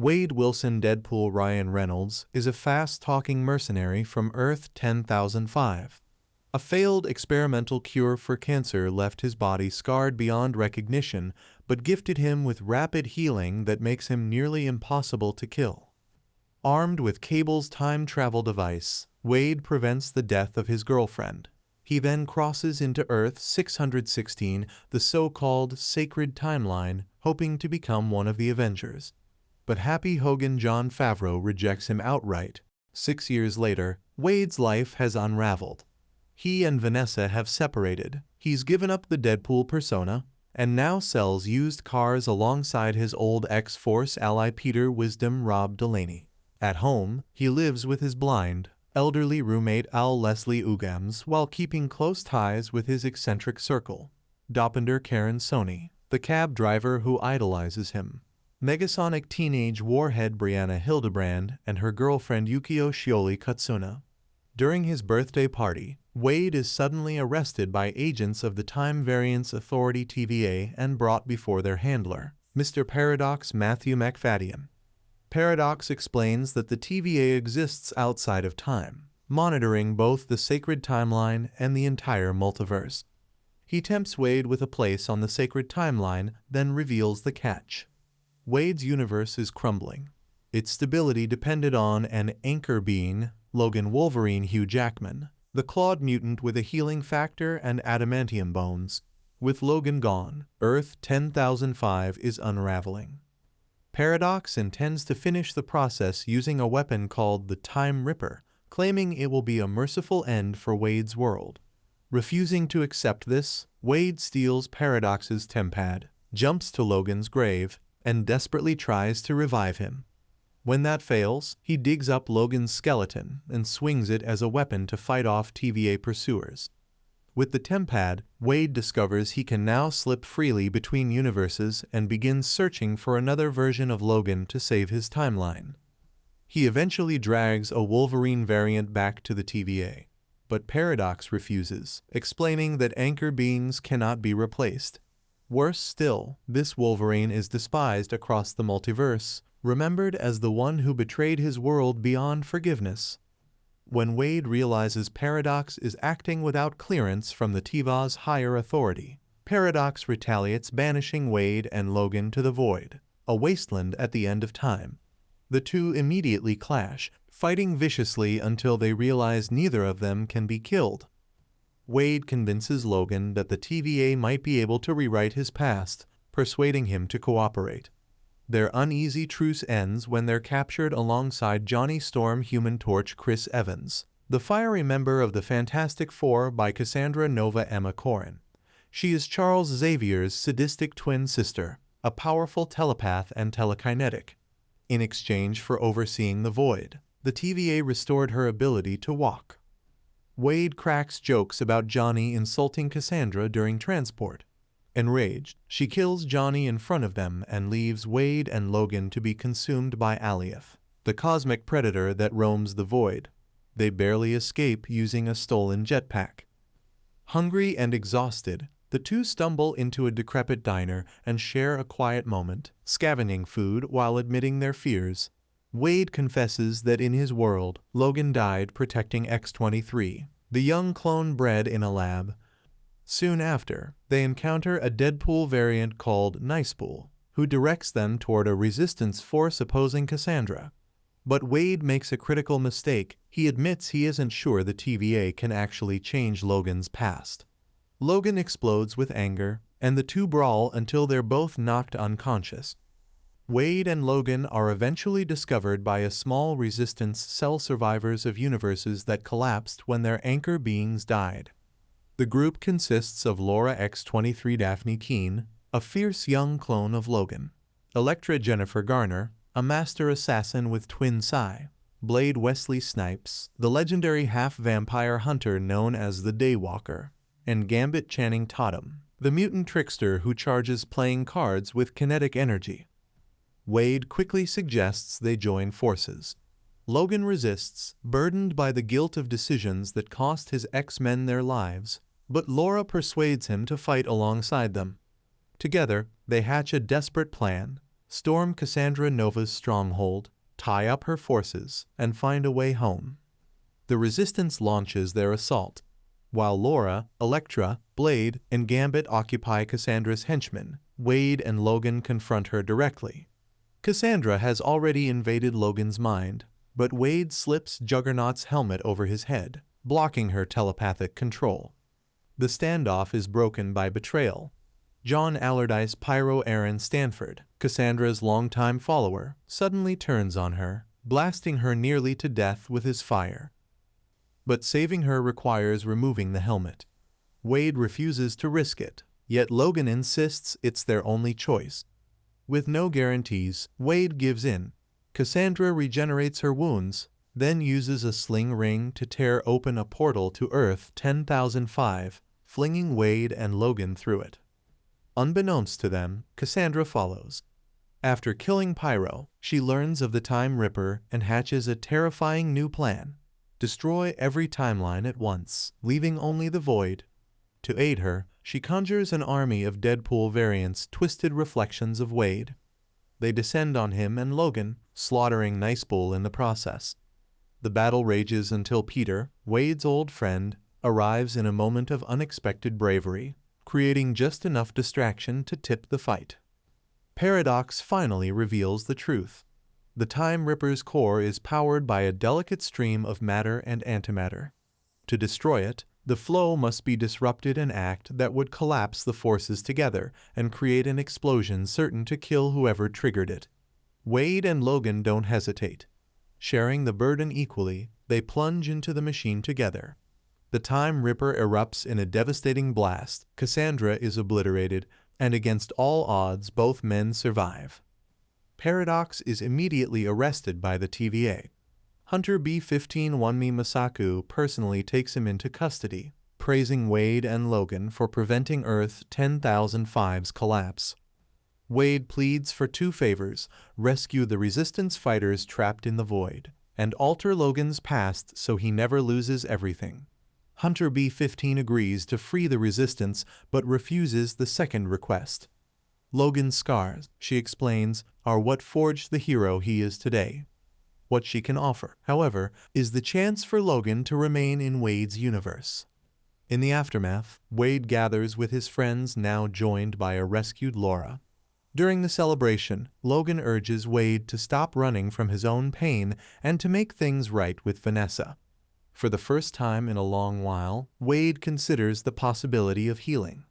Wade Wilson Deadpool Ryan Reynolds is a fast-talking mercenary from Earth 10,005. A failed experimental cure for cancer left his body scarred beyond recognition, but gifted him with rapid healing that makes him nearly impossible to kill. Armed with Cable's time travel device, Wade prevents the death of his girlfriend. He then crosses into Earth 616, the so-called Sacred Timeline, hoping to become one of the Avengers. But Happy Hogan Jon Favreau rejects him outright. 6 years later, Wade's life has unraveled. He and Vanessa have separated. He's given up the Deadpool persona, and now sells used cars alongside his old X-Force ally Peter Wisdom Rob Delaney. At home, he lives with his blind, elderly roommate Al Leslie Ugams while keeping close ties with his eccentric circle. Doppender Karen Sony, the cab driver who idolizes him. Negasonic teenage warhead Brianna Hildebrand and her girlfriend Yukio Shioli Katsuna. During his birthday party, Wade is suddenly arrested by agents of the Time Variance Authority TVA and brought before their handler, Mr. Paradox Matthew McFadden. Paradox explains that the TVA exists outside of time, monitoring both the sacred timeline and the entire multiverse. He tempts Wade with a place on the sacred timeline, then reveals the catch. Wade's universe is crumbling. Its stability depended on an anchor being, Logan Wolverine Hugh Jackman, the clawed mutant with a healing factor and adamantium bones. With Logan gone, Earth 10,005 is unraveling. Paradox intends to finish the process using a weapon called the Time Ripper, claiming it will be a merciful end for Wade's world. Refusing to accept this, Wade steals Paradox's tempad, jumps to Logan's grave, and desperately tries to revive him. When that fails, he digs up Logan's skeleton and swings it as a weapon to fight off TVA pursuers. With the tempad, Wade discovers he can now slip freely between universes and begins searching for another version of Logan to save his timeline. He eventually drags a Wolverine variant back to the TVA, but Paradox refuses, explaining that anchor beings cannot be replaced. Worse still, this Wolverine is despised across the multiverse, remembered as the one who betrayed his world beyond forgiveness. When Wade realizes Paradox is acting without clearance from the TVA's higher authority, Paradox retaliates, banishing Wade and Logan to the Void, a wasteland at the end of time. The two immediately clash, fighting viciously until they realize neither of them can be killed. Wade convinces Logan that the TVA might be able to rewrite his past, persuading him to cooperate. Their uneasy truce ends when they're captured alongside Johnny Storm Human Torch Chris Evans, the fiery member of the Fantastic Four by Cassandra Nova Emma Corrin. She is Charles Xavier's sadistic twin sister, a powerful telepath and telekinetic. In exchange for overseeing the Void, the TVA restored her ability to walk. Wade cracks jokes about Johnny insulting Cassandra during transport. Enraged, she kills Johnny in front of them and leaves Wade and Logan to be consumed by Alioth, the cosmic predator that roams the Void. They barely escape using a stolen jetpack. Hungry and exhausted, the two stumble into a decrepit diner and share a quiet moment, scavenging food while admitting their fears. Wade confesses that in his world, Logan died protecting X-23, the young clone bred in a lab. Soon after, they encounter a Deadpool variant called Nicepool, who directs them toward a resistance force opposing Cassandra. But Wade makes a critical mistake. He admits he isn't sure the TVA can actually change Logan's past. Logan explodes with anger, and the two brawl until they're both knocked unconscious. Wade and Logan are eventually discovered by a small resistance cell, survivors of universes that collapsed when their anchor beings died. The group consists of Laura X-23 Daphne Keene, a fierce young clone of Logan, Elektra Jennifer Garner, a master assassin with twin Psy, Blade Wesley Snipes, the legendary half-vampire hunter known as the Daywalker, and Gambit Channing Tatum, the mutant trickster who charges playing cards with kinetic energy. Wade quickly suggests they join forces. Logan resists, burdened by the guilt of decisions that cost his X-Men their lives, but Laura persuades him to fight alongside them. Together, they hatch a desperate plan, storm Cassandra Nova's stronghold, tie up her forces, and find a way home. The Resistance launches their assault, while Laura, Elektra, Blade, and Gambit occupy Cassandra's henchmen. Wade and Logan confront her directly. Cassandra has already invaded Logan's mind, but Wade slips Juggernaut's helmet over his head, blocking her telepathic control. The standoff is broken by betrayal. John Allardyce Pyro Aaron Stanford, Cassandra's longtime follower, suddenly turns on her, blasting her nearly to death with his fire. But saving her requires removing the helmet. Wade refuses to risk it, yet Logan insists it's their only choice. With no guarantees, Wade gives in. Cassandra regenerates her wounds, then uses a sling ring to tear open a portal to Earth 10,005, flinging Wade and Logan through it. Unbeknownst to them, Cassandra follows. After killing Pyro, she learns of the Time Ripper and hatches a terrifying new plan: destroy every timeline at once, leaving only the void. To aid her, she conjures an army of Deadpool variants, twisted reflections of Wade. They descend on him and Logan, slaughtering Nicebull in the process. The battle rages until Peter, Wade's old friend, arrives in a moment of unexpected bravery, creating just enough distraction to tip the fight. Paradox finally reveals the truth. The Time Ripper's core is powered by a delicate stream of matter and antimatter. To destroy it, the flow must be disrupted, an act that would collapse the forces together and create an explosion certain to kill whoever triggered it. Wade and Logan don't hesitate. Sharing the burden equally, they plunge into the machine together. The Time Ripper erupts in a devastating blast, Cassandra is obliterated, and against all odds both men survive. Paradox is immediately arrested by the TVA. Hunter B-15 Wunmi Masaku personally takes him into custody, praising Wade and Logan for preventing Earth 10,005's collapse. Wade pleads for two favors: rescue the Resistance fighters trapped in the void, and alter Logan's past so he never loses everything. Hunter B-15 agrees to free the Resistance but refuses the second request. Logan's scars, she explains, are what forged the hero he is today. What she can offer, however, is the chance for Logan to remain in Wade's universe. In the aftermath, Wade gathers with his friends, now joined by a rescued Laura. During the celebration, Logan urges Wade to stop running from his own pain and to make things right with Vanessa. For the first time in a long while, Wade considers the possibility of healing.